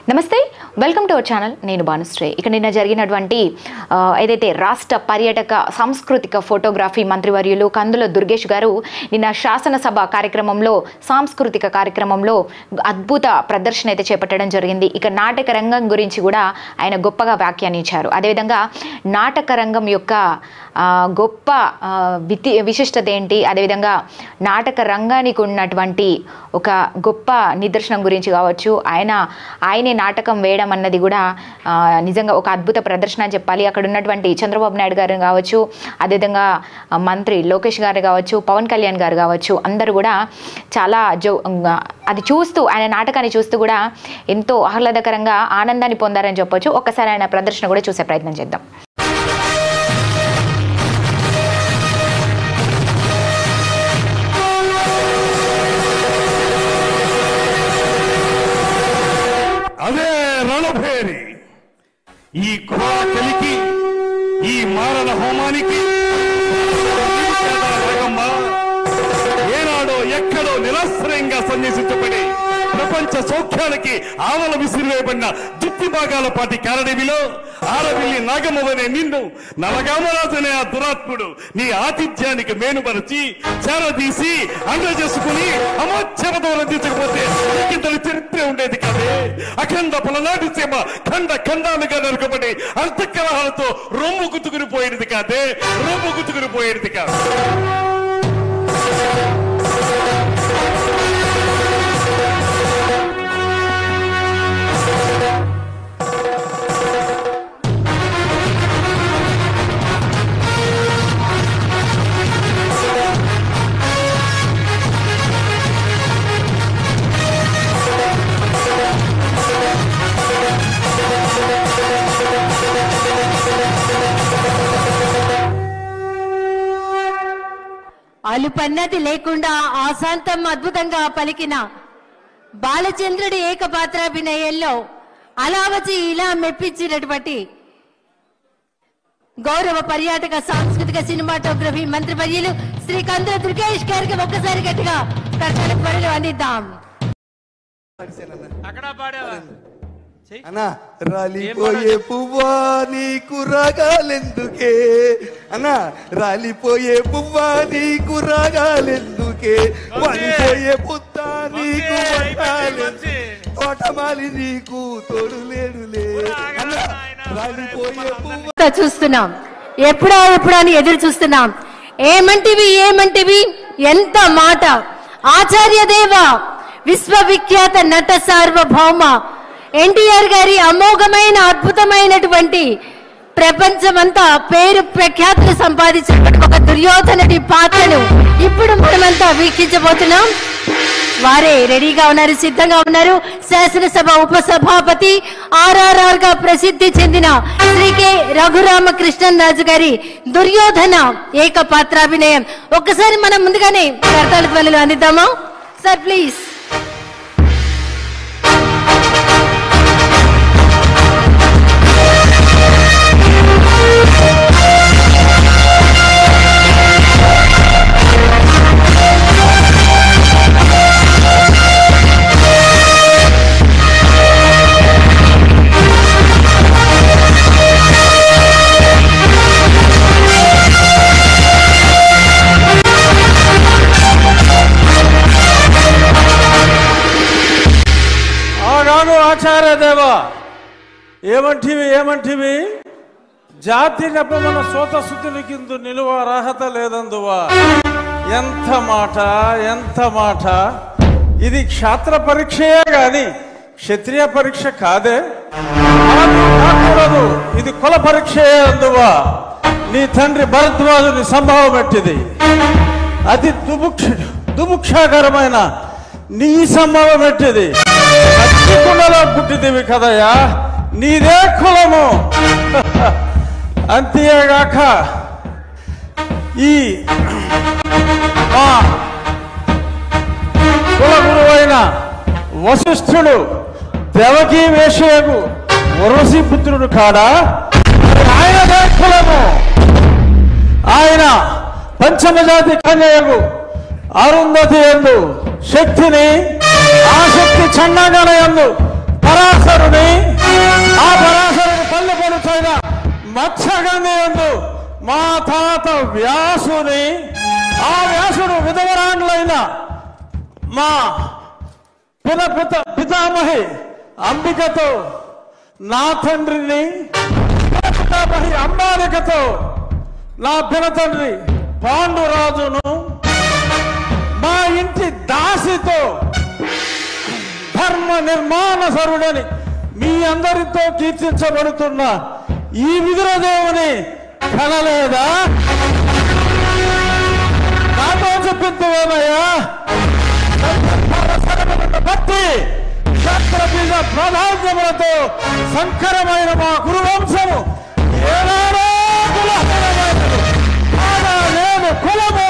నమస్తే welcome to our channel నేను భానుశ్రీ ఇక నిన్న జరిగినటువంటి ఏదైతే రాష్ట్ర పర్యాటక సాంస్కృతిక ఫోటోగ్రఫీ మంత్రివర్యులు కందుల దుర్గేష్ గారు నిన్న శాసనసభ కార్యక్రమంలో సాంస్కృతిక కార్యక్రమంలో అద్భుత ప్రదర్శన అయితే చేపట్టడం జరిగింది ఇక నాటక రంగం గురించి కూడా ఆయన గొప్పగా వ్యాఖ్యానించారు అదేవిధంగా నాటక రంగం యొక్క గొప్ప విశిష్టత ఏంటి అదేవిధంగా నాటక రంగానికి ఉన్నటువంటి ఒక గొప్ప నిదర్శనం గురించి కావచ్చు ఆయనే నాటకం వేయడం అన్నది కూడా నిజంగా ఒక అద్భుత ప్రదర్శన అని చెప్పాలి అక్కడ ఉన్నటువంటి చంద్రబాబు నాయుడు గారు కావచ్చు అదేవిధంగా మంత్రి లోకేష్ గారు కావచ్చు పవన్ కళ్యాణ్ గారు కావచ్చు అందరూ కూడా చాలా అది చూస్తూ ఆయన నాటకాన్ని చూస్తూ కూడా ఎంతో ఆహ్లాదకరంగా ఆనందాన్ని పొందారని చెప్పొచ్చు ఒక్కసారి ఆయన ప్రదర్శన కూడా చూసే ప్రయత్నం చేద్దాం అదే రణభేరి ఈ కలికి ఈ మారణ హోమానికి ఏనాడో ఎక్కడో నిరాశ్రయంగా సన్యాసించబడి ప్రపంచ సౌఖ్యానికి ఆవల విసిరివేయబడిన దుత్తి భాగాల పాటి కారడవిలో ఆరవిల్లి నాగమ్మవనే నిన్ను నలగామరాజనే ఆ దురాత్ముడు నీ ఆతిథ్యానికి మేనుపరిచి చేరదీసి అండ చేసుకుని అమోచ్చరతో రందించకపోతే ఇంతటి చరిత్ర ఉండేది కాదే అఖండ పలనాటి సీమ ఖండ ఖండాలుగా నరకబడి అంతఃకలహాలతో రొమ్ము గుతుకుని పోయేది కాదే రొమ్ము గుతుకుని పోయేది కాదు అలుపన్నది లేకుండా ఆశాంతం అద్భుతంగా పలికిన బాలచంద్రుడి ఏకపాత్రాభినయంలో అలా వచ్చి ఇలా మెప్పించినటువంటి గౌరవ పర్యాటక సాంస్కృతిక సినిమాటోగ్రఫీ మంత్రివర్యులు శ్రీ కందుల దుర్గేష్ గారికి ఒక్కసారి గట్టిగా కర్తల త్వరలో అందిద్దాం. అన్నా రాలిపోయే పువ్వా నీకు రాగాలెందుకే అన్నా రాలిపోయే పువ్వా నీకు రాగాలెందుకే వాలిపోయే పుత్త నీకు తోటమాలి నీకు తోడు లేడులే అన్నా రాలిపోయే పువ్వా చూస్తున్నాం ఎప్పుడా అని ఎదురు చూస్తున్నాం ఏమంటివి ఎంత మాట ఆచార్య దేవ విశ్వవిఖ్యాత నట సార్వభౌమ ఎన్టీఆర్ గారి అమోఘమైన అద్భుతమైనటువంటి ప్రపంచమంతా పేరు ప్రఖ్యాతులు సంపాదించిన ఒక దుర్యోధనుడి పాత్రను ఇప్పుడు మనమంతా వీక్షించబోతున్నాం వారే రెడీగా ఉన్నారు సిద్ధంగా ఉన్నారు శాసనసభ ఉపసభాపతి RRR గా ప్రసిద్ధి చెందిన శ్రీ కె రఘురామకృష్ణన్ రాజు గారి దుర్యోధన ఏకపాత్రాభినయం ఒక్కసారి మనం ముందుగానే కర్తాళ ధ్వనులు అందిద్దామా సార్ ప్లీజ్. ఆచార్య దేవా ఏమంటివి జాతి నెపమన సోతశుద్ధుని కింద నిలువ అర్హత లేదందువా ఎంత మాట ఇది క్షాత్ర పరీక్షయే గాని క్షత్రియ పరీక్ష కాదే కాకూడదు ఇది కుల పరీక్షయే అందువా నీ తండ్రి భరద్వాజుని సంభవం ఎట్టిది అతి దుముక్షాకరమైన నీ సంభవం ఎట్టిది కుండలో పుట్టిదివి కదయ్యా నీదే కులము అంతేగాక ఈ కుల గురువైన వశిష్ఠుడు దేవకీ వేషయకు ఉర్వశీ పుత్రుడు కాడా ఆయనదే కులము ఆయన పంచమజాతి కన్యకు అరుంధతి యందు శక్తిని ఆ శక్తి చండగలయందు పరాశరుని మత్స్యగంధి యందు మా తాత వ్యాసుని, ఆ వ్యాసుడు విధవరాండ్లైన మా పితామహి అంబికతో, నా తండ్రిని పితామహి అంబాలికతో, నా పినతండ్రి పాండురాజును, మా ఇంటి దాసితో ధర్మ నిర్మాణ సరుడని మీ అందరితో కీర్తించబడుతున్న ఈ విదురదేవుని కనలేదా? నాతో చెప్పిందేమయ్యా? భక్తి క్షత్రబీజ ప్రాధాన్యములతో సంకరమైన మా గురువంశము ఏనాడో కులహీనమైనది. కాగా నేను కులము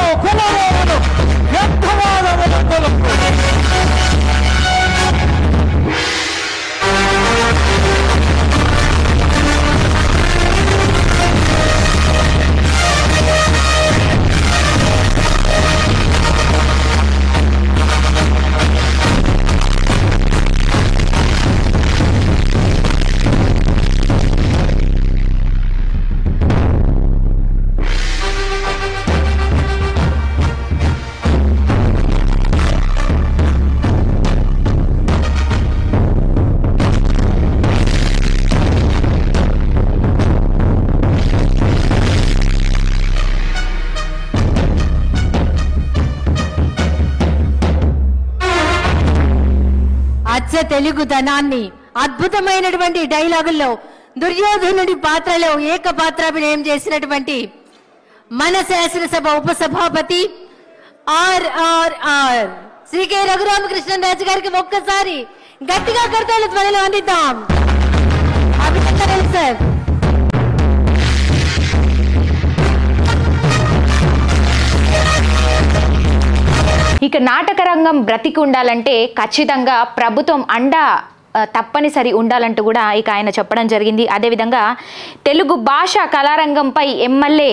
వ్యర్థవాదములందులు తెలుగుదనాన్ని అద్భుతమైనటువంటి డైలాగుల్లో దుర్యోధనుడి పాత్రలో ఏకపాత్రాభినయం చేసినటువంటి మన శాసనసభ ఉపసభాపతి ఆర్ఆర్ఆర్ శ్రీ కె రఘురామకృష్ణరాజు గారికి ఒక్కసారి గట్టిగా కర్తవ్య ధ్వనిలో అందిద్దాం. అభినందనలు సార్. ఇక నాటక రంగం బ్రతికి ఉండాలంటే ఖచ్చితంగా ప్రభుత్వం తప్పనిసరి ఉండాలంటూ కూడా ఇక ఆయన చెప్పడం జరిగింది. అదేవిధంగా తెలుగు భాష కళారంగంపై ఎమ్మెల్యే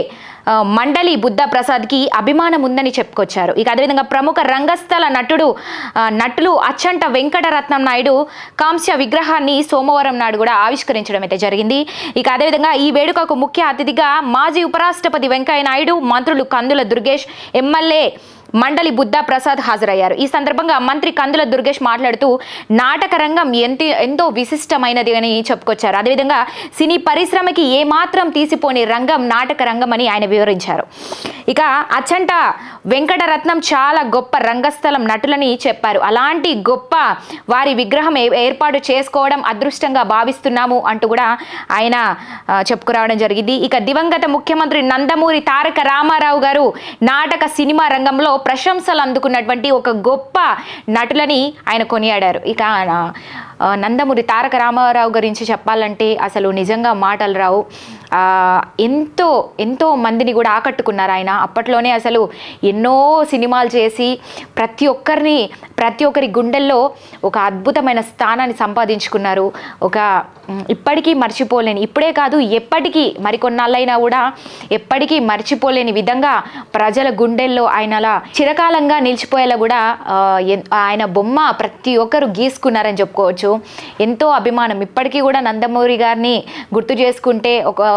మండలి బుద్ధ ప్రసాద్కి అభిమానం ఉందని చెప్పుకొచ్చారు. ఇక అదేవిధంగా ప్రముఖ రంగస్థల నటులు అచ్చంట వెంకటరత్నం నాయుడు కాంస్య విగ్రహాన్ని సోమవారం నాడు కూడా ఆవిష్కరించడం అయితే జరిగింది. ఇక అదేవిధంగా ఈ వేడుకకు ముఖ్య అతిథిగా మాజీ ఉపరాష్ట్రపతి వెంకయ్య నాయుడు, మంత్రులు కందుల దుర్గేష్, ఎమ్మెల్యే మండలి బుద్ధ ప్రసాద్ హాజరయ్యారు. ఈ సందర్భంగా మంత్రి కందుల దుర్గేష్ మాట్లాడుతూ నాటక రంగం ఎంతో విశిష్టమైనది అని చెప్పుకొచ్చారు. అదేవిధంగా సినీ పరిశ్రమకి ఏమాత్రం తీసిపోని రంగం నాటక రంగం అని ఆయన వివరించారు. ఇక అచ్చంట వెంకటరత్నం చాలా గొప్ప రంగస్థలం నటులని చెప్పారు. అలాంటి గొప్ప వారి విగ్రహం ఏర్పాటు చేసుకోవడం అదృష్టంగా భావిస్తున్నాము అంటూ కూడా ఆయన చెప్పుకురావడం జరిగింది. ఇక దివంగత ముఖ్యమంత్రి నందమూరి తారక రామారావు గారు నాటక సినిమా రంగంలో ప్రశంసలు అందుకున్నటువంటి ఒక గొప్ప నటులని ఆయన కొనియాడారు. ఇక నందమూరి తారక రామారావు గురించి చెప్పాలంటే అసలు నిజంగా మాటలు రావు. ఎంతో మందిని కూడా ఆకట్టుకున్నారు ఆయన. అప్పట్లోనే అసలు ఎన్నో సినిమాలు చేసి ప్రతి ఒక్కరి గుండెల్లో ఒక అద్భుతమైన స్థానాన్ని సంపాదించుకున్నారు. ఇప్పటికీ మర్చిపోలేని, ఇప్పుడే కాదు ఎప్పటికీ మరికొన్నాళ్ళైనా కూడా ఎప్పటికీ మర్చిపోలేని విధంగా ప్రజల గుండెల్లో ఆయన అలా చిరకాలంగా నిలిచిపోయేలా కూడా ఆయన బొమ్మ ప్రతి ఒక్కరు గీసుకున్నారని చెప్పుకోవచ్చు. ఎంతో అభిమానం. ఇప్పటికీ కూడా నందమూరి గారిని గుర్తు చేసుకుంటే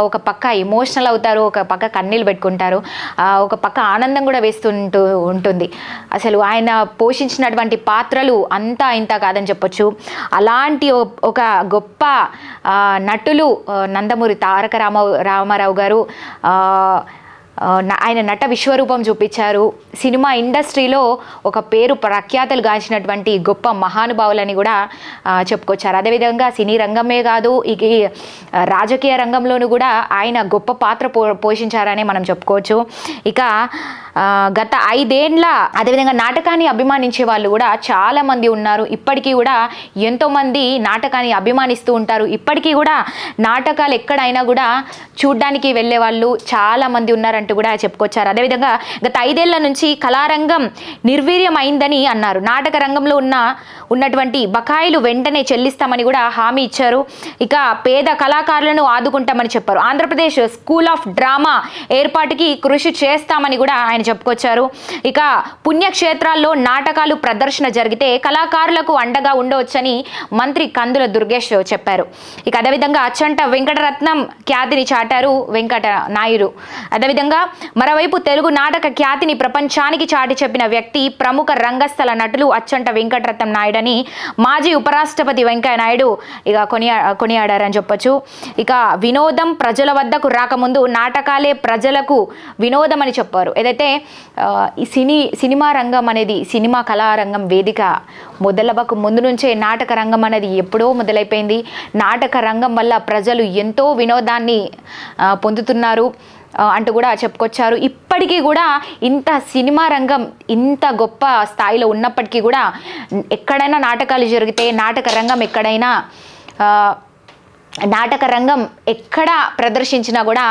ఒక పక్క ఎమోషనల్ అవుతారు, ఒక పక్క కన్నీళ్ళు పెట్టుకుంటారు, ఒక పక్క ఆనందం కూడా వేస్తుంటూ ఉంటుంది. అసలు ఆయన పోషించినటువంటి పాత్రలు అంతా ఇంత కాదని చెప్పొచ్చు. అలాంటి ఒక గొప్ప నటులు నందమూరి తారక రామారావు గారు ఆయన నట విశ్వరూపం చూపించారు. సినిమా ఇండస్ట్రీలో ఒక పేరు ప్రఖ్యాతలు గాంచినటువంటి గొప్ప మహానుభావులని కూడా చెప్పుకొచ్చారు. అదేవిధంగా సినీ రంగమే కాదు, ఈ రాజకీయ రంగంలోనూ కూడా ఆయన గొప్ప పాత్ర పోషించారని మనం చెప్పుకోవచ్చు. ఇక గత 5 ఏళ్ల అదేవిధంగా నాటకాన్ని అభిమానించే వాళ్ళు కూడా చాలామంది ఉన్నారు. ఇప్పటికీ కూడా ఎంతోమంది నాటకాన్ని అభిమానిస్తూ ఉంటారు. ఇప్పటికీ కూడా నాటకాలు ఎక్కడైనా కూడా చూడ్డానికి వెళ్ళే వాళ్ళు చాలామంది ఉన్నారంట. అంటూ కూడా చెప్పుకొచ్చారు. అదేవిధంగా గత 5 ఏళ్ల నుంచి కళారంగం నిర్వీర్యమైందని అన్నారు. నాటక రంగంలో ఉన్నటువంటి బకాయిలు వెంటనే చెల్లిస్తామని కూడా హామీ ఇచ్చారు. ఇక పేద కళాకారులను ఆదుకుంటామని చెప్పారు. ఆంధ్రప్రదేశ్ స్కూల్ ఆఫ్ డ్రామా ఏర్పాటుకి కృషి చేస్తామని కూడా ఆయన చెప్పుకొచ్చారు. ఇక పుణ్యక్షేత్రాల్లో నాటకాలు ప్రదర్శన జరిగితే కళాకారులకు అండగా ఉండవచ్చని మంత్రి కందుల దుర్గేష్ చెప్పారు. ఇక అదేవిధంగా అచ్చంట వెంకటరత్నం ఖ్యాతిని చాటారు వెంకట నాయుడు. అదేవిధంగా మరోవైపు తెలుగు నాటక ఖ్యాతిని ప్రపంచానికి చాటి చెప్పిన వ్యక్తి ప్రముఖ రంగస్థల నటులు అచ్చంట వెంకటరత్నం నాయుడు అని మాజీ ఉపరాష్ట్రపతి వెంకయ్య నాయుడు ఇక కొనియాడారని చెప్పొచ్చు. ఇక వినోదం ప్రజల వద్దకు రాకముందు నాటకాలే ప్రజలకు వినోదం అని చెప్పారు. ఏదైతే ఈ సినిమా రంగం అనేది సినిమా కళారంగం వేదిక మొదలవకు ముందు నుంచే నాటక రంగం అనేది ఎప్పుడో మొదలైపోయింది. నాటక రంగం వల్ల ప్రజలు ఎంతో వినోదాన్ని పొందుతున్నారు అంటూ కూడా చెప్పుకొచ్చారు. ఇప్పటికీ కూడా ఇంత సినిమా రంగం ఇంత గొప్ప స్థాయిలో ఉన్నప్పటికీ కూడా ఎక్కడైనా నాటకాలు జరిగితే నాటక రంగం ఎక్కడ ప్రదర్శించినా కూడా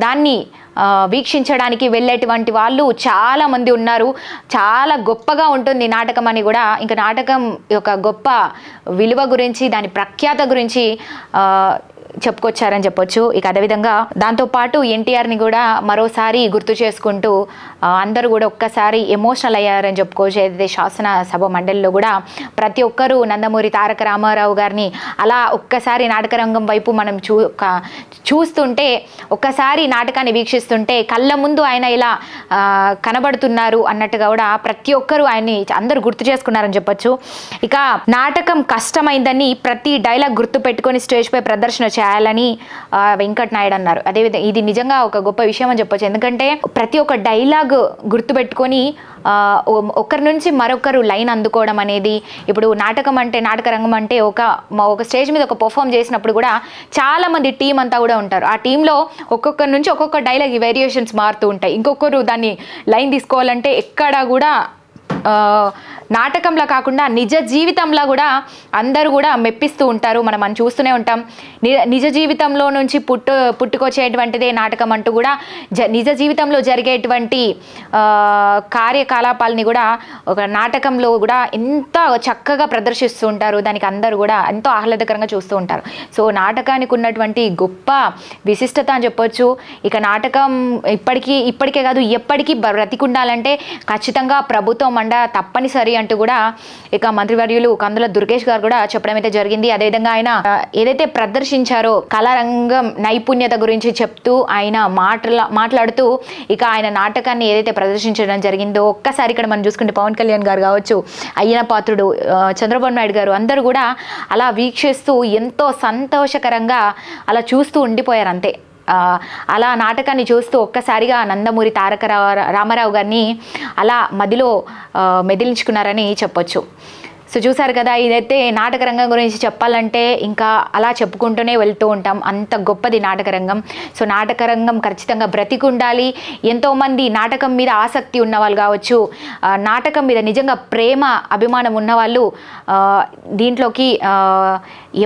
దాన్ని వీక్షించడానికి వెళ్ళేటువంటి వాళ్ళు చాలామంది ఉన్నారు. చాలా గొప్పగా ఉంటుంది నాటకం అని కూడా, ఇంకా నాటకం యొక్క గొప్ప విలువ గురించి దాని ప్రఖ్యాత గురించి చెప్పుకొచ్చారని చెప్పొచ్చు. ఇక అదేవిధంగా దాంతోపాటు ఎన్టీఆర్ని కూడా మరోసారి గుర్తు చేసుకుంటూ అందరూ కూడా ఒక్కసారి ఎమోషనల్ అయ్యారని చెప్పుకోవచ్చు. ఏదైతే శాసనసభ మండలిలో కూడా ప్రతి ఒక్కరూ నందమూరి తారక రామారావు గారిని అలా ఒక్కసారి నాటకరంగం వైపు మనం చూస్తుంటే ఒక్కసారి నాటకాన్ని వీక్షిస్తుంటే కళ్ళ ముందు ఆయన ఇలా కనబడుతున్నారు అన్నట్టుగా కూడా ప్రతి ఒక్కరూ ఆయన్ని అందరూ గుర్తు చేసుకున్నారని చెప్పొచ్చు. ఇక నాటకం కష్టమైందని ప్రతి డైలాగ్ గుర్తు పెట్టుకొని స్టేజ్పై ప్రదర్శన చేయాలని వెంకట నాయుడు అన్నారు. అదేవిధంగా ఇది నిజంగా ఒక గొప్ప విషయం అని చెప్పొచ్చు. ఎందుకంటే ప్రతి ఒక్క డైలాగ్ గుర్తుపెట్టుకొని ఒకరి నుంచి మరొకరు లైన్ అందుకోవడం అనేది, ఇప్పుడు నాటక రంగం అంటే ఒక స్టేజ్ మీద ఒక పర్ఫామ్ చేసినప్పుడు కూడా చాలా మంది టీం అంతా కూడా ఉంటారు. ఆ టీంలో ఒక్కొక్కరి నుంచి ఒక్కొక్క డైలాగ్ వేరియేషన్స్ మారుతూ ఉంటాయి. ఇంకొకరు దాన్ని లైన్ తీసుకోవాలంటే ఎక్కడ కూడా నాటకంలో కాకుండా నిజ జీవితంలో కూడా అందరూ కూడా మెప్పిస్తూ ఉంటారు. మనం చూస్తూనే ఉంటాం. నిజ జీవితంలో నుంచి పుట్టుకొచ్చేటువంటిదే నాటకం అంటూ కూడా నిజ జీవితంలో జరిగేటువంటి కార్యకలాపాలని కూడా ఒక నాటకంలో కూడా ఎంత చక్కగా ప్రదర్శిస్తూ ఉంటారు. దానికి అందరూ కూడా ఎంతో ఆహ్లాదకరంగా చూస్తూ ఉంటారు. సో నాటకానికి ఉన్నటువంటి గొప్ప విశిష్టత అని చెప్పొచ్చు. ఇక నాటకం ఇప్పటికే కాదు ఎప్పటికీ బ్రతికుండాలంటే ఖచ్చితంగా ప్రభుత్వం తప్పనిసరి అంటూ కూడా ఇక మంత్రివర్యులు కందుల దుర్గేష్ గారు కూడా చెప్పడం అయితే జరిగింది. అదేవిధంగా ఆయన ఏదైతే ప్రదర్శించారో కళారంగం నైపుణ్యత గురించి చెప్తూ ఆయన మాట్లాడుతూ ఇక ఆయన నాటకాన్ని ఏదైతే ప్రదర్శించడం జరిగిందో ఒక్కసారి ఇక్కడ మనం చూసుకుంటే పవన్ కళ్యాణ్ గారు కావచ్చు, అయ్యన పాత్రుడు, చంద్రబాబు నాయుడు గారు అందరూ కూడా అలా వీక్షిస్తూ ఎంతో సంతోషకరంగా అలా చూస్తూ ఉండిపోయారు అంతే. అలా నాటకాన్ని చూస్తూ ఒక్కసారిగా నందమూరి తారక రామారావు గారిని అలా మదిలో మెదిలించుకున్నారని చెప్పొచ్చు. సో చూసారు కదా, ఇదైతే నాటక రంగం గురించి చెప్పాలంటే ఇంకా అలా చెప్పుకుంటూనే వెళ్తూ ఉంటాం. అంత గొప్పది నాటక రంగం. సో నాటక రంగం ఖచ్చితంగా బ్రతికుండాలి. ఎంతోమంది నాటకం మీద ఆసక్తి ఉన్నవాళ్ళు కావచ్చు, నాటకం మీద నిజంగా ప్రేమ అభిమానం ఉన్నవాళ్ళు దీంట్లోకి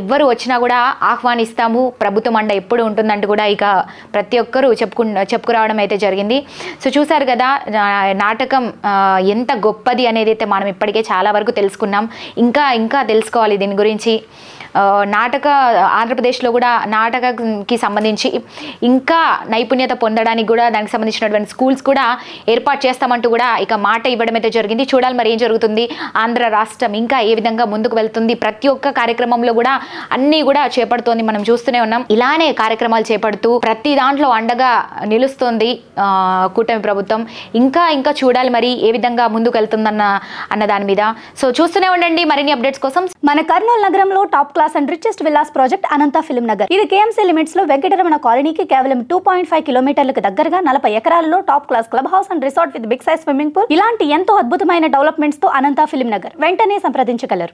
ఎవ్వరు వచ్చినా కూడా ఆహ్వానిస్తాము, ప్రభుత్వం అండ ఎప్పుడు ఉంటుందంటూ కూడా ఇక ప్రతి ఒక్కరూ చెప్పుకురావడం అయితే జరిగింది. సో చూసారు కదా, నాటకం ఎంత గొప్పది అనేది అయితే మనం ఇప్పటికే చాలా వరకు తెలుసుకున్నాం. ఇంకా తెలుసుకోవాలి దీని గురించి. ఆంధ్రప్రదేశ్లో కూడా నాటకకి సంబంధించి ఇంకా నైపుణ్యత పొందడానికి కూడా దానికి సంబంధించినటువంటి స్కూల్స్ కూడా ఏర్పాటు చేస్తామంటూ కూడా ఇక మాట ఇవ్వడం అయితే జరిగింది. చూడాలి మరి ఏం జరుగుతుంది. ఆంధ్ర రాష్ట్రం ఇంకా ఏ విధంగా ముందుకు వెళ్తుంది. ప్రతి ఒక్క కార్యక్రమంలో కూడా అన్నీ కూడా చేపడుతోంది, మనం చూస్తూనే ఉన్నాం. ఇలానే కార్యక్రమాలు చేపడుతూ ప్రతి దాంట్లో అండగా నిలుస్తోంది కూటమి ప్రభుత్వం. ఇంకా చూడాలి మరి ఏ విధంగా ముందుకు వెళ్తుందన్న దాని మీద. సో చూస్తూనే ఉండండి మరిన్ని అప్డేట్స్ కోసం. మన కర్నూలు నగరంలో top class and richest villas project Anantha film Nagar. ఇది కేఎంసీ లిమిట్స్ లో వెంకటరమణ కాలనీకి కేవలం 2.5 కిలోమీటర్లకు దగ్గరగా 40 ఎకరాలలో top class club house and resort with big size swimming pool, ఇలాంటి ఎంతో అద్భుతమైన డెవలప్మెంట్స్ తో అనంత ఫిల్మ్ నగర్. వెంటనే సంప్రదించగలరు.